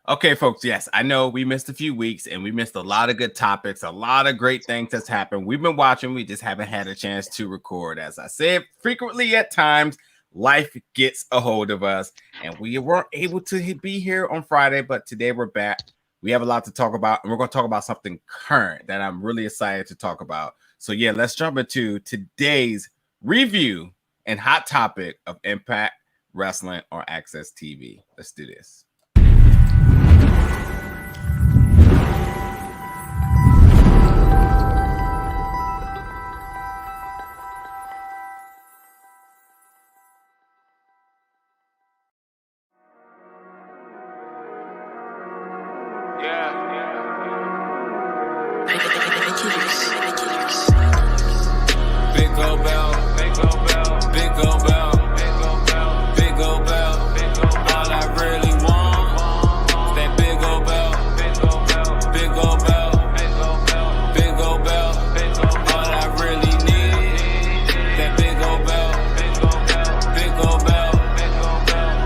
Okay, folks, yes, I know we missed a few weeks and we missed a lot of good topics, a lot of great things that's happened. We've been watching, we just haven't had a chance to record. As I said, frequently at times, life gets a hold of us and we weren't able to be here on Friday, but today we're back. We have a lot to talk about, and we're going to talk about something current that I'm really excited to talk about. So, yeah, let's jump into today's review and hot topic of Impact Wrestling on Access TV. Let's do this. Big go bell, big go bell, big go bell, big go bell. All I really want is that big go bell, big go bell, big go bell, big go bell. All I really need is that big go bell, big go bell, big go bell,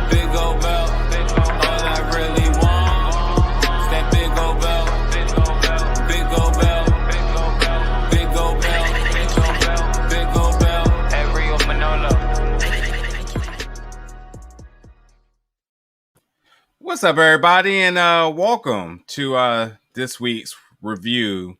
big go bell. All I really want is that big go bell, big go bell, big go bell, big go bell. What's up, everybody, and welcome to this week's review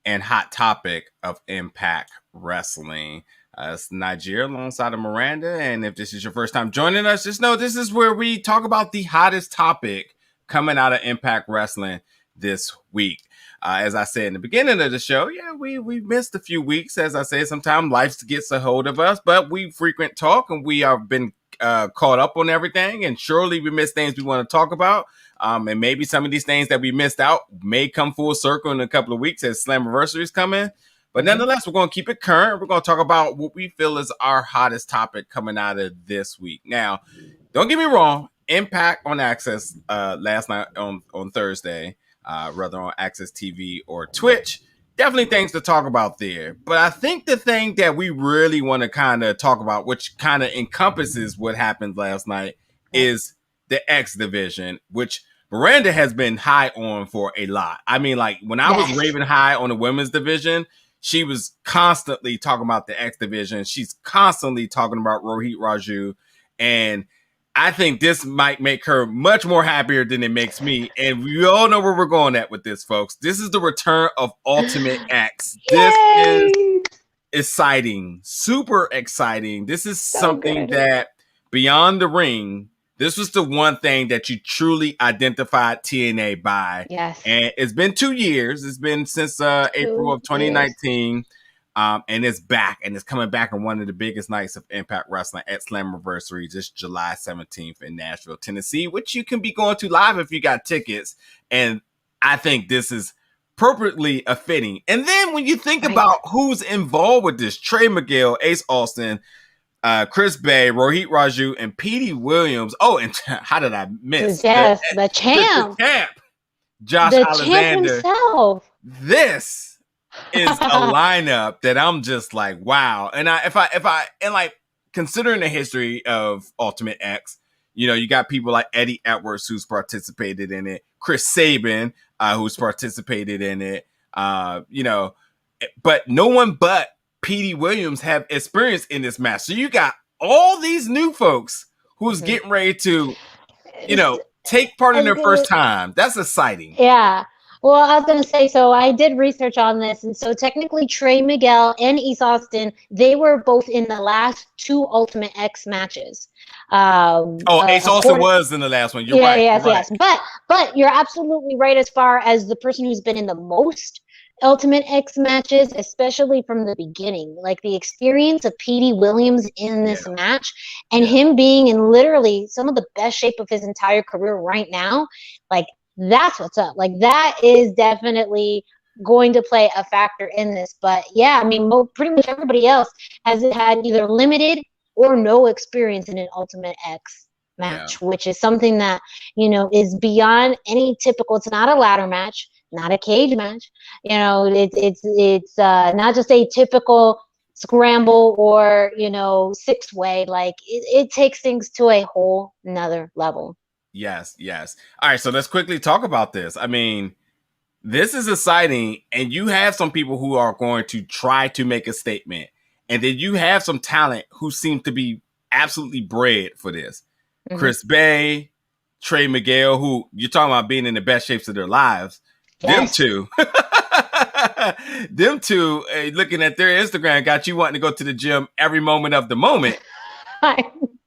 and hot topic of Impact Wrestling. It's Nigeria alongside of Miranda, and if this is your first time joining us, just know this is where we talk about the hottest topic coming out of Impact Wrestling this week. As I said in the beginning of the show, we missed a few weeks. As I said, sometimes life gets a hold of us, but we frequent talk, and we have been caught up on everything, and surely we missed things we want to talk about. And maybe some of these things that we missed out may come full circle in a couple of weeks as Slammiversary is coming. But nonetheless, we're going to keep it current. We're going to talk about what we feel is our hottest topic coming out of this week. Now, don't get me wrong, Impact on Access last night on Thursday, rather on Access TV or Twitch, definitely things to talk about there. But I think the thing that we really want to kind of talk about, which kind of encompasses what happened last night, is the X division, which Miranda has been high on for a lot. I mean, like when I was raving high on the women's division, she was constantly talking about the X division. She's constantly talking about Rohit, Raju, and I think this might make her much more happier than it makes me. And we all know where we're going at with this, folks. This is the return of Ultimate X. This is exciting, super exciting. This is something that beyond the ring, this was the one thing that you truly identified TNA by. Yes. And it's been 2 years. It's been since April of 2019. And it's back, and it's coming back on one of the biggest nights of Impact Wrestling at Slammiversary, just July 17th in Nashville, Tennessee, which you can be going to live if you got tickets. And I think this is appropriately fitting. And then when you think about who's involved with this, Trey Miguel, Ace Austin, Chris Bay, Rohit Raju, and Petey Williams. Oh, and how did I miss? Yes, the champ. Josh the Alexander. Champ himself. This is a lineup that I'm just like, wow. And if I like considering the history of Ultimate X, you know, you got people like Eddie Edwards who's participated in it, Chris Sabin who's participated in it, you know, but no one but Petey Williams have experience in this match. So you got all these new folks who's getting ready to, you know, take part in their first time. That's exciting. Yeah. Well, I was going to say, so I did research on this. And so technically Trey Miguel and Ace Austin, they were both in the last 2 Ultimate X matches. Ace Austin was in the last one. You're right. Yes. But you're absolutely right as far as the person who's been in the most Ultimate X matches, especially from the beginning. Like the experience of Petey Williams in this match and him being in literally some of the best shape of his entire career right now, like, that's what's up. Like that is definitely going to play a factor in this. But yeah, I mean, pretty much everybody else has had either limited or no experience in an Ultimate X match, which is something that, you know, is beyond any typical. It's not a ladder match, not a cage match. You know, it's not just a typical scramble or, you know, 6-way. Like it takes things to a whole nother level. Yes. All right, so let's quickly talk about this. I mean, this is exciting, and you have some people who are going to try to make a statement, and then you have some talent who seem to be absolutely bred for this. Mhm. Chris Bay, Trey Miguel, who you're talking about being in the best shapes of their lives. Yes. Them two, looking at their Instagram, got you wanting to go to the gym every moment of the moment.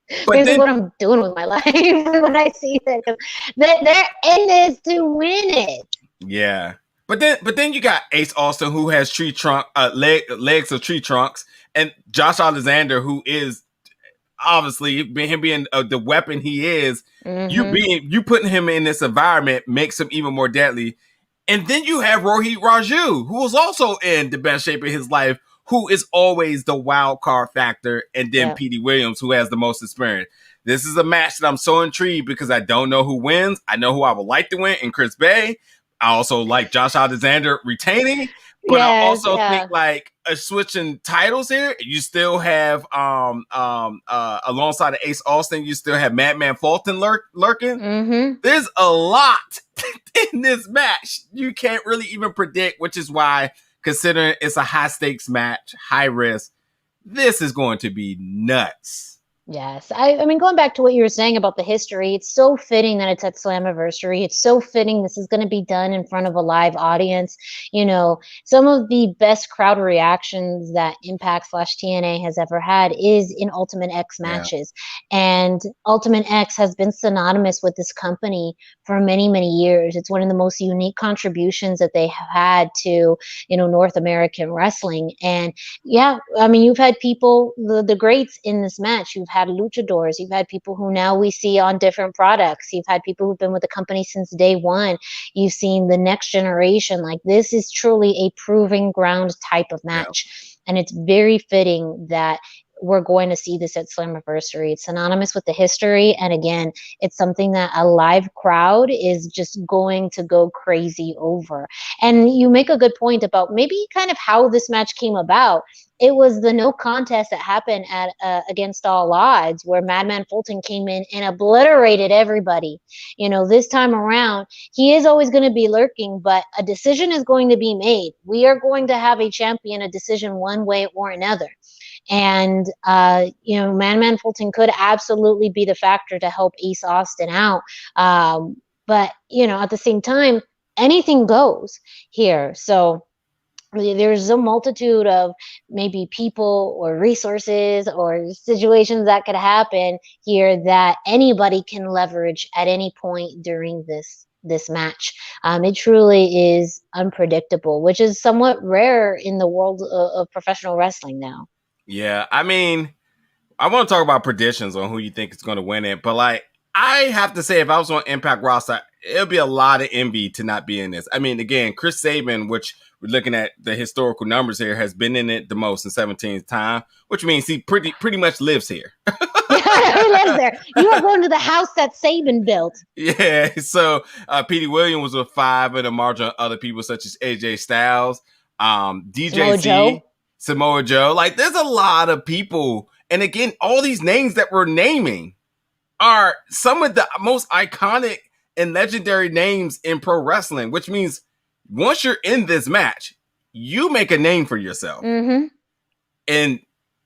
This is what I'm doing with my life when I see that. They're in this to win it. Yeah. But then you got Ace Austin, who has tree trunk legs of tree trunks, and Josh Alexander, who is obviously him being the weapon he is. Mm-hmm. You putting him in this environment makes him even more deadly. And then you have Rohit Raju, who is also in the best shape of his life, who is always the wild card factor, and then Petey Williams, who has the most experience. This is a match that I'm so intrigued because I don't know who wins. I know who I would like to win in Chris Bay. I also like Josh Alexander retaining, but I also think like switching titles here. You still have alongside of Ace Austin, you still have Madman Fulton lurking. Mm-hmm. There's a lot in this match you can't really even predict, which is why, considering it's a high stakes match, high risk, this is going to be nuts. Yes. I mean, going back to what you were saying about the history, it's so fitting that it's at Slammiversary. It's so fitting this is going to be done in front of a live audience. You know, some of the best crowd reactions that Impact/TNA has ever had is in Ultimate X matches. And Ultimate X has been synonymous with this company for many, many years. It's one of the most unique contributions that they have had to, you know, North American wrestling. And yeah, I mean, you've had people, the greats in this match. You've had luchadors. You've had people who now we see on different products. You've had people who've been with the company since day one. You've seen the next generation. Like, this is truly a proving ground type of match. Yeah. And it's very fitting that we're going to see this at Slammiversary. It's synonymous with the history. And again, it's something that a live crowd is just going to go crazy over. And you make a good point about maybe kind of how this match came about. It was the no contest that happened at Against All Odds, where Madman Fulton came in and obliterated everybody. You know, this time around, he is always going to be lurking, but a decision is going to be made. We are going to have a champion, a decision one way or another. And, you know, Madman Fulton could absolutely be the factor to help Ace Austin out. But, you know, at the same time, anything goes here. So there's a multitude of maybe people or resources or situations that could happen here that anybody can leverage at any point during this match. It truly is unpredictable, which is somewhat rare in the world of professional wrestling now. Yeah, I mean, I want to talk about predictions on who you think is going to win it, but like, I have to say, if I was on Impact roster, it'll be a lot of envy to not be in this. I mean, again, Chris Sabin, which we're looking at the historical numbers here, has been in it the most in 17th time, which means he pretty much lives here. He lives there. You are going to the house that Sabin built. Yeah, so Petey Williams was with 5 and a margin of other people such as AJ Styles, DJZ, Samoa Joe. Like, there's a lot of people. And again, all these names that we're naming are some of the most iconic and legendary names in pro wrestling, which means once you're in this match, you make a name for yourself. Mm-hmm. And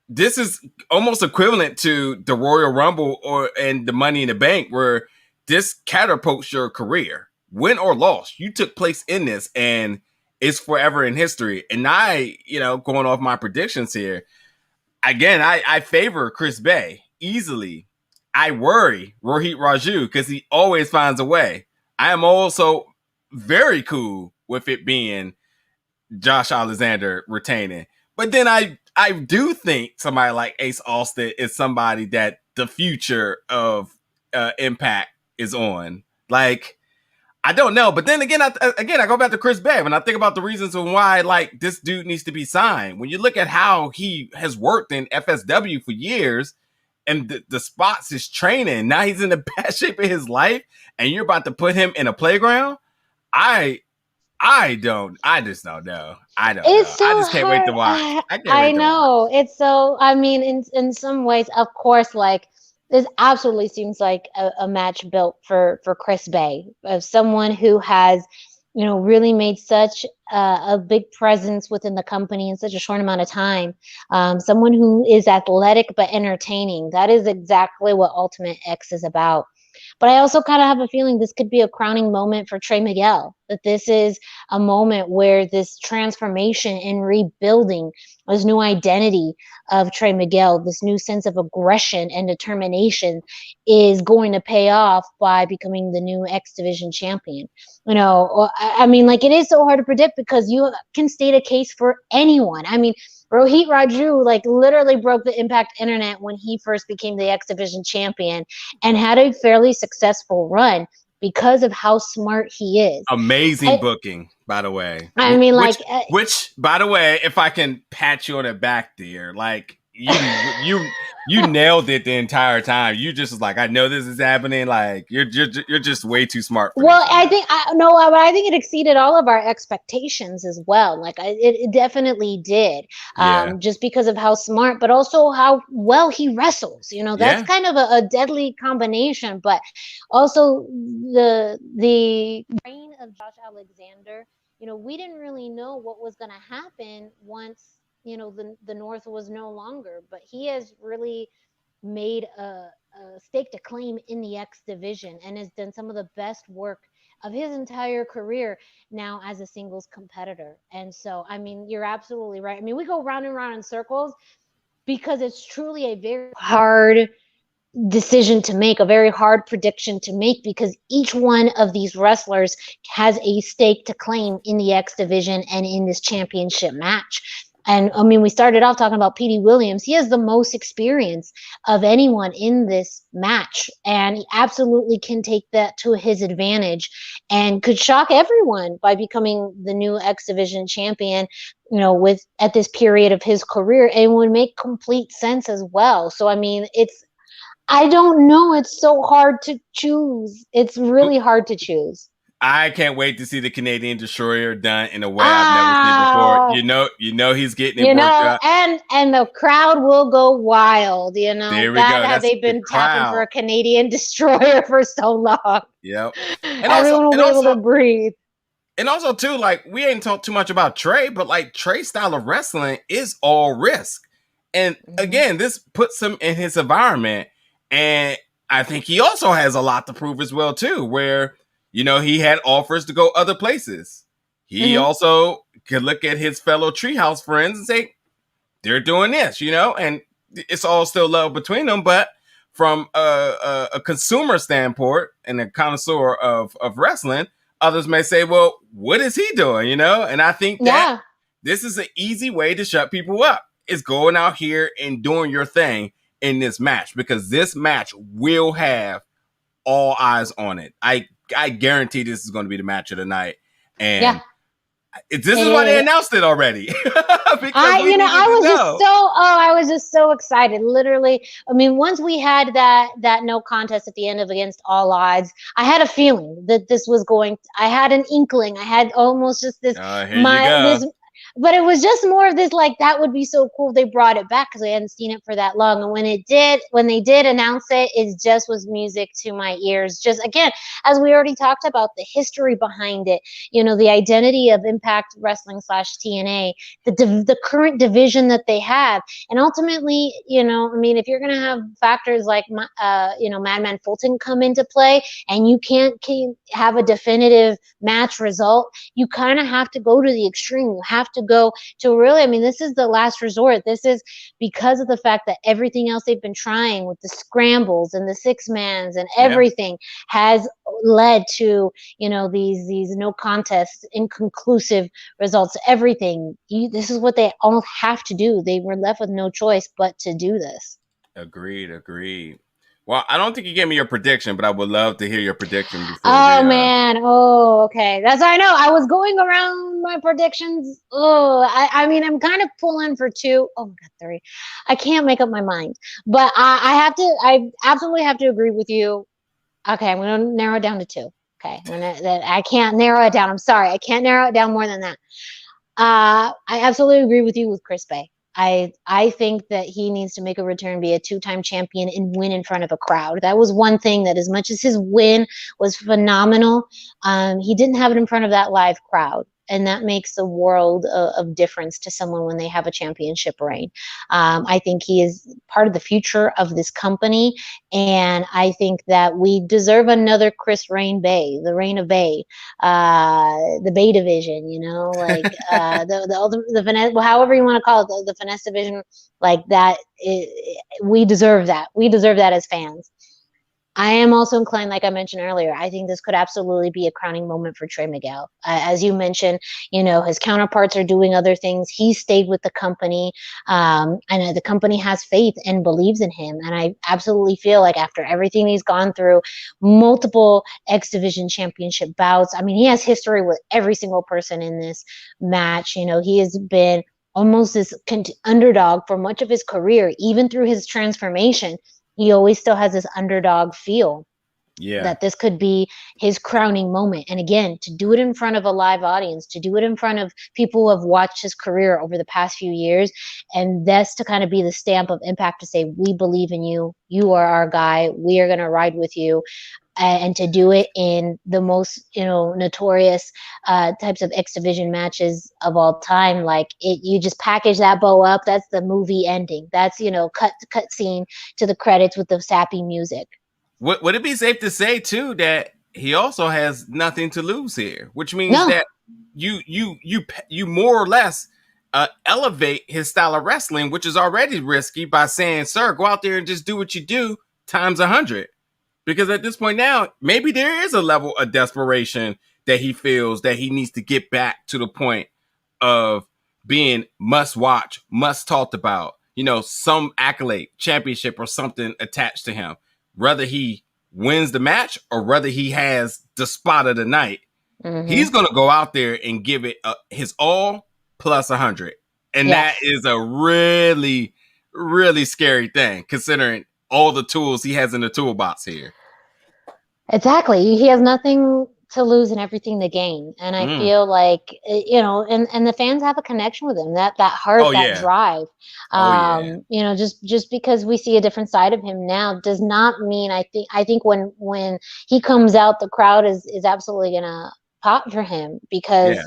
this is almost equivalent to the Royal Rumble and the Money in the Bank, where this catapults your career. Win or loss, you took place in this, and it's forever in history. And I, you know, going off my predictions here, again, I favor Chris Bay easily. I worry Rohit Raju because he always finds a way. I am also very cool with it being Josh Alexander retaining. But then I do think somebody like Ace Austin is somebody that the future of Impact is on. Like, I don't know. But then again, I go back to Chris Bay and I think about the reasons why like this dude needs to be signed. When you look at how he has worked in FSW for years, and the spots is training. Now he's in the best shape of his life, and you're about to put him in a playground. I just don't know. I don't know. So I just can't wait to watch. I know. It's so, I mean, in some ways, of course, like, This absolutely seems like a match built for Chris Bay, of someone who has, really made such a big presence within the company in such a short amount of time. Someone who is athletic but entertaining. That is exactly what Ultimate X is about. But I also kind of have a feeling this could be a crowning moment for Trey Miguel, that this is a moment where this transformation and rebuilding, this new identity of Trey Miguel, this new sense of aggression and determination is going to pay off by becoming the new X Division champion. I mean, like, it is so hard to predict because you can state a case for anyone. I mean, Rohit Raju, like, literally broke the Impact internet when he first became the X Division champion and had a fairly successful run because of how smart he is. Amazing booking, by the way. I mean, which, by the way, if I can pat you on the back there, like, you nailed it the entire time. You just was like, I know this is happening. Like, you're just way too smart for well, this. I think it exceeded all of our expectations as well. Like, it definitely did. Just because of how smart, but also how well he wrestles. That's kind of a deadly combination. But also the reign of Josh Alexander. We didn't really know what was going to happen once the North was no longer, but he has really made a stake to claim in the X division and has done some of the best work of his entire career now as a singles competitor. And so, I mean, you're absolutely right. I mean, we go round and round in circles because it's truly a very hard decision to make, a very hard prediction to make, because each one of these wrestlers has a stake to claim in the X division and in this championship match. And I mean, we started off talking about Petey Williams. He has the most experience of anyone in this match, and he absolutely can take that to his advantage and could shock everyone by becoming the new X Division champion, with at this period of his career, and would make complete sense as well. So, I mean, I don't know. It's so hard to choose. It's really hard to choose. I can't wait to see the Canadian Destroyer done in a way I've never seen before. You know he's getting it worked up. And the crowd will go wild. There we go. They've been tapping for a Canadian Destroyer for so long. Yep. And everyone will be able to breathe. And also, too, like, we ain't talked too much about Trey, but, like, Trey's style of wrestling is all risk. And again, this puts him in his environment. And I think he also has a lot to prove as well, too, where, he had offers to go other places. He also could look at his fellow Treehouse friends and say, they're doing this, and it's all still love between them. But from a consumer standpoint and a connoisseur of wrestling, others may say, well, what is he doing, And I think that this is an easy way to shut people up, is going out here and doing your thing in this match, because this match will have all eyes on it. I guarantee this is going to be the match of the night. And this is why they announced it already. I was just so excited. Literally, I mean, once we had that no contest at the end of Against All Odds, I had a feeling that this was I had an inkling. I had almost just this, but it was just more of this, like, that would be so cool if they brought it back, because I hadn't seen it for that long. And when they did announce it, it just was music to my ears. Just, again, as we already talked about, the history behind it, the identity of Impact Wrestling / TNA, the current division that they have. And ultimately, I mean, if you're going to have factors like, Madman Fulton come into play, and you can't have a definitive match result, you kind of have to go to the extreme. You have to go to really, I mean, this is the last resort. This is because of the fact that everything else they've been trying with the scrambles and the 6-mans and everything has led to, these no contests, inconclusive results, everything. This is what they all have to do. They were left with no choice but to do this. Agreed. Well, I don't think you gave me your prediction, but I would love to hear your prediction before. Man. Oh, okay. That's, I know. I was going around my predictions. Oh, I mean, I'm kind of pulling for 2. Oh, my God, 3. I can't make up my mind. But I absolutely have to agree with you. Okay, I'm going to narrow it down to 2. Okay, I can't narrow it down. I'm sorry. I can't narrow it down more than that. I absolutely agree with you with Chris Bay. I think that he needs to make a return, be a 2-time champion, and win in front of a crowd. That was one thing that, as much as his win was phenomenal, he didn't have it in front of that live crowd. And that makes a world of difference to someone when they have a championship reign. I think he is part of the future of this company. And I think that we deserve another Chris Rain Bay, the Reign of Bay, the Bay division, like the finesse, however you want to call it, the finesse division, like that. We deserve that. We deserve that as fans. I am also inclined, like I mentioned earlier, I think this could absolutely be a crowning moment for Trey Miguel. As you mentioned, his counterparts are doing other things. He stayed with the company, and the company has faith and believes in him. And I absolutely feel like after everything he's gone through, multiple X Division championship bouts, I mean, he has history with every single person in this match. He has been almost this underdog for much of his career, even through his transformation. He always still has this underdog feel. Yeah. That this could be his crowning moment. And again, to do it in front of a live audience, to do it in front of people who have watched his career over the past few years, and that's to kind of be the stamp of Impact to say, we believe in you. You are our guy. We are going to ride with you. And to do it in the most, notorious types of X Division matches of all time, like you just package that bow up. That's the movie ending. That's, cut scene to the credits with the sappy music. Would it be safe to say too that he also has nothing to lose here, which means that you more or less elevate his style of wrestling, which is already risky, by saying, "Sir, go out there and just do what you do times 100." Because at this point now, maybe there is a level of desperation that he feels that he needs to get back to the point of being must watch, must talked about, some accolade, championship or something attached to him. Whether he wins the match or whether he has the spot of the night, he's going to go out there and give it his all plus 100. And that is a really, really scary thing, considering all the tools he has in the toolbox here. Exactly. He has nothing to lose and everything to gain. And I feel like, and the fans have a connection with him, that heart, drive. Just because we see a different side of him now does not mean, I think when he comes out, the crowd is absolutely going to pop for him, because,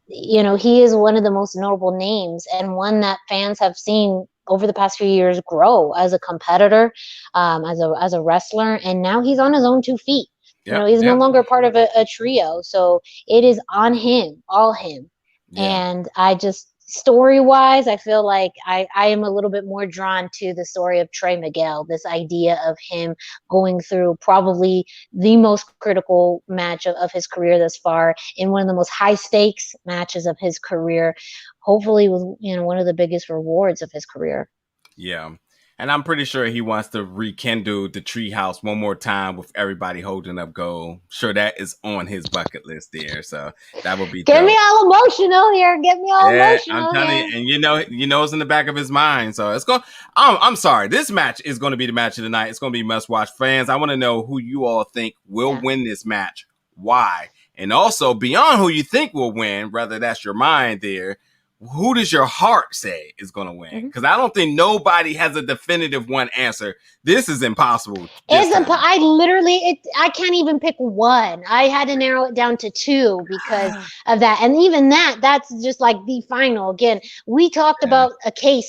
he is one of the most notable names, and one that fans have seen over the past few years grow as a competitor, as a wrestler. And now he's on his own 2 feet. He's no longer part of a trio. So it is on him, all him. And I just, story-wise, I feel like I am a little bit more drawn to the story of Trey Miguel, this idea of him going through probably the most critical match of his career thus far, in one of the most high-stakes matches of his career, hopefully with, one of the biggest rewards of his career. Yeah. And I'm pretty sure he wants to rekindle the treehouse one more time with everybody holding up gold. Sure, that is on his bucket list there. So that would be Get me all emotional here. Get me all emotional. I'm telling you, and it's in the back of his mind. So it's going. I'm sorry. This match is going to be the match of the night. It's going to be must watch. Fans, I want to know who you all think will win this match. Why? And also, beyond who you think will win, whether that's your mind there, who does your heart say is going to win? Because I don't think nobody has a definitive one answer. This is impossible. I can't even pick one. I had to narrow it down to 2 because of that. And even that's just like the final. Again, we talked about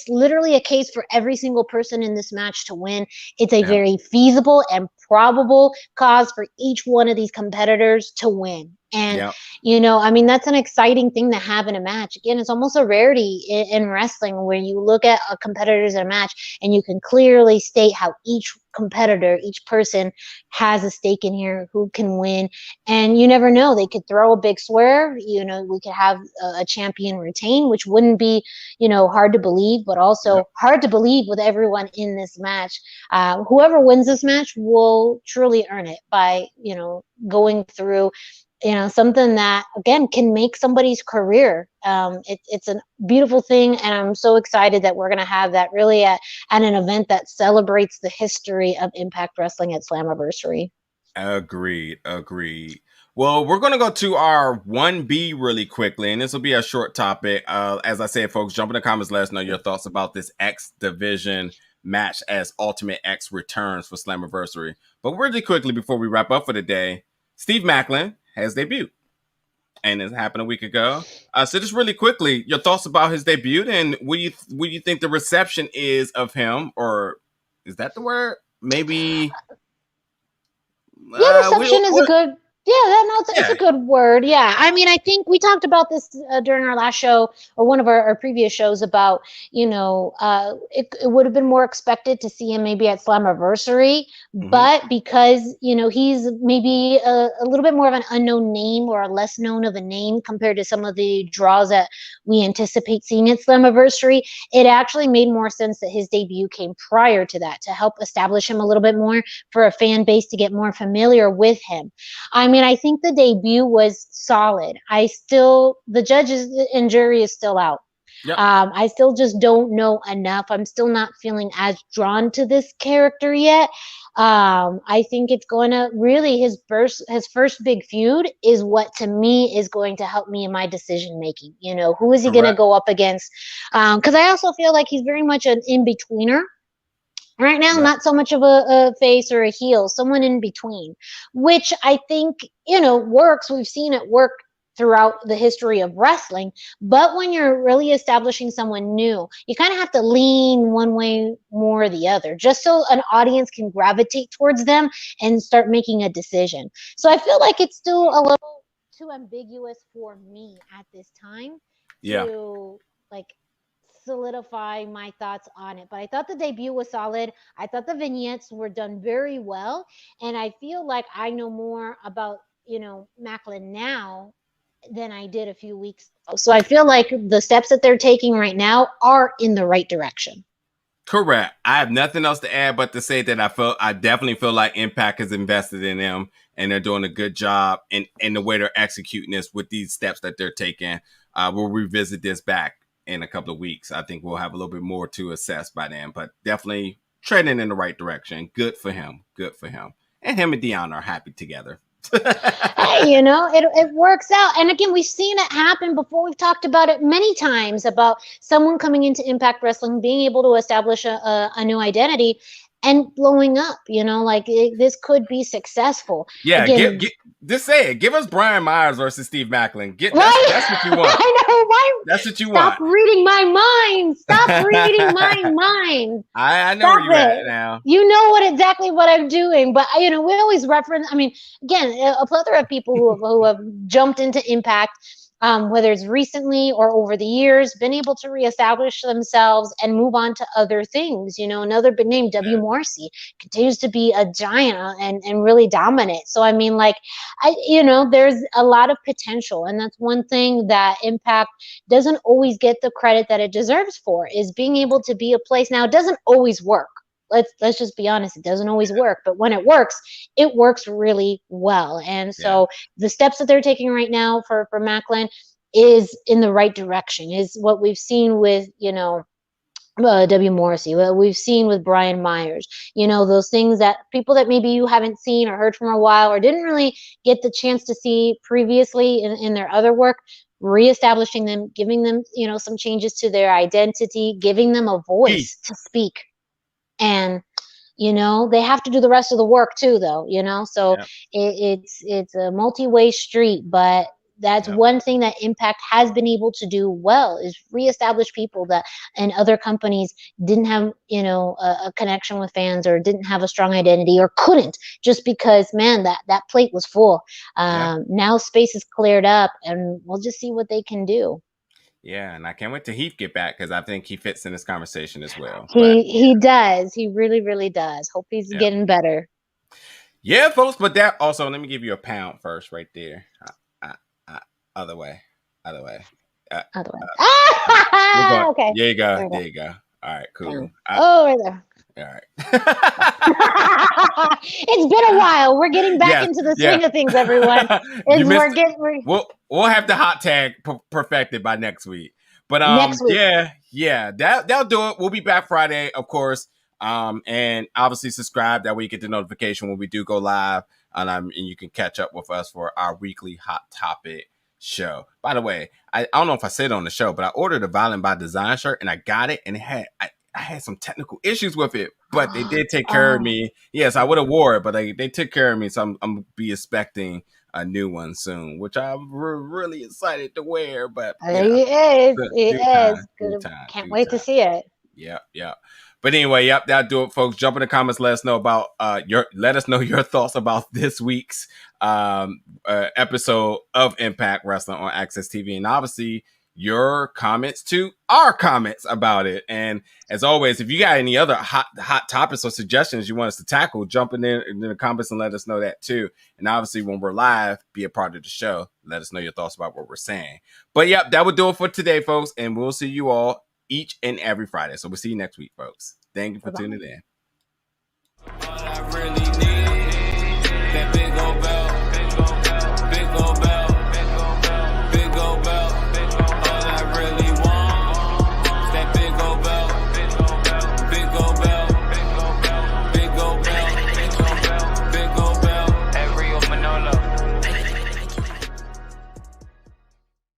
literally a case for every single person in this match to win. It's a very feasible and probable cause for each one of these competitors to win. And, that's an exciting thing to have in a match. Again, it's almost a rarity in wrestling when you look at competitors in a match and you can clearly state how each competitor, each person has a stake in here, who can win. And you never know. They could throw a big swerve. We could have a champion retain, which wouldn't be, hard to believe, but also hard to believe with everyone in this match. Whoever wins this match will truly earn it by, going through something that, again, can make somebody's career. It's a beautiful thing, and I'm so excited that we're going to have that really at an event that celebrates the history of Impact Wrestling at Slammiversary. Agreed. Well, we're going to go to our 1B really quickly, and this will be a short topic. As I said, folks, jump in the comments, let us know your thoughts about this X Division match as Ultimate X returns for Slammiversary. But really quickly, before we wrap up for the day, Steve Macklin has debuted, and it happened a week ago. So just really quickly, your thoughts about his debut, and what do you think the reception is of him, or is that the word? Maybe... reception is a good. It's a good word. Yeah, I mean, I think we talked about this during our last show or one of our previous shows about, it would have been more expected to see him maybe at Slammiversary, but because, he's maybe a little bit more of an unknown name or a less known of a name compared to some of the draws that we anticipate seeing at Slammiversary, it actually made more sense that his debut came prior to that to help establish him a little bit more for a fan base to get more familiar with him. I mean, I think the debut was solid. The judges and jury is still out. Yep. I still just don't know enough. I'm still not feeling as drawn to this character yet. I think it's going to really his first big feud is what to me is going to help me in my decision making. Who is he going to go up against? Because I also feel like he's very much an in-betweener. Right now, not so much of a face or a heel, someone in between, which I think, works. We've seen it work throughout the history of wrestling. But when you're really establishing someone new, you kind of have to lean one way more or the other, just so an audience can gravitate towards them and start making a decision. So I feel like it's still a little too ambiguous for me at this time to solidify my thoughts on it. But I thought the debut was solid. I thought the vignettes were done very well. And I feel like I know more about, Macklin now than I did a few weeks ago. So I feel like the steps that they're taking right now are in the right direction. Correct. I have nothing else to add but to say that I definitely feel like Impact has invested in them and they're doing a good job in the way they're executing this with these steps that they're taking. We'll revisit this back in a couple of weeks. I think we'll have a little bit more to assess by then, but definitely trending in the right direction. Good for him. And him and Deanna are happy together. Hey, it works out. And again, we've seen it happen before. We've talked about it many times about someone coming into Impact Wrestling, being able to establish a new identity and blowing up, this could be successful. Yeah, just say it. Give us Brian Myers versus Steve Macklin. That's what you want. I know, right? That's what you want. Stop reading my mind. Stop reading my mind. I know where you're at now. You know exactly what I'm doing. But, we always reference, again, a plethora of people who have jumped into Impact, whether it's recently or over the years, been able to reestablish themselves and move on to other things. Another big name, W. Morrissey, continues to be a giant and really dominant. So, there's a lot of potential. And that's one thing that Impact doesn't always get the credit that it deserves for, is being able to be a place. Now, it doesn't always work. Let's just be honest. It doesn't always work, but when it works really well. And so the steps that they're taking right now for Macklin is in the right direction, is what we've seen with, W. Morrissey, what we've seen with Brian Myers, those things that people that maybe you haven't seen or heard from a while or didn't really get the chance to see previously in their other work, reestablishing them, giving them, some changes to their identity, giving them a voice to speak. And they have to do the rest of the work too, though, so it's a multi-way street, but that's one thing that Impact has been able to do well, is reestablish people that and other companies didn't have, a connection with fans or didn't have a strong identity or couldn't, just because, man, that plate was full. Now space is cleared up and we'll just see what they can do. Yeah, and I can't wait till Heath get back, because I think he fits in this conversation as well. He does. He really, really does. Hope he's getting better. Yeah, folks. But that also, let me give you a pound first, right there. Other way. Other way. Okay. There you go. All right, cool. Right there. All right. It's been a while. We're getting back into the swing of things, everyone. We'll have the hot tag perfected by next week. But next week. that'll do it. We'll be back Friday, of course. And obviously subscribe, that way you get the notification when we do go live. and you can catch up with us for our weekly Hot Topic show. By the way, I don't know if I said it on the show, but I ordered a Violent by Design shirt and I got it, and I had some technical issues with it, but they did take care of me. Yes, I would have wore it, but they took care of me, so I'm gonna be expecting a new one soon, which I'm really excited to wear. But it is. Can't wait to see it. Yeah. But anyway, that'll do it, folks. Jump in the comments, let us know about let us know your thoughts about this week's episode of Impact Wrestling on Access TV, and obviously your comments to our comments about it. And as always, if you got any other hot topics or suggestions you want us to tackle, jump in the comments and let us know that too. And obviously when we're live, be a part of the show. Let us know your thoughts about what we're saying. But that would do it for today, folks. And we'll see you all each and every Friday. So we'll see you next week, folks. Thank you for tuning in.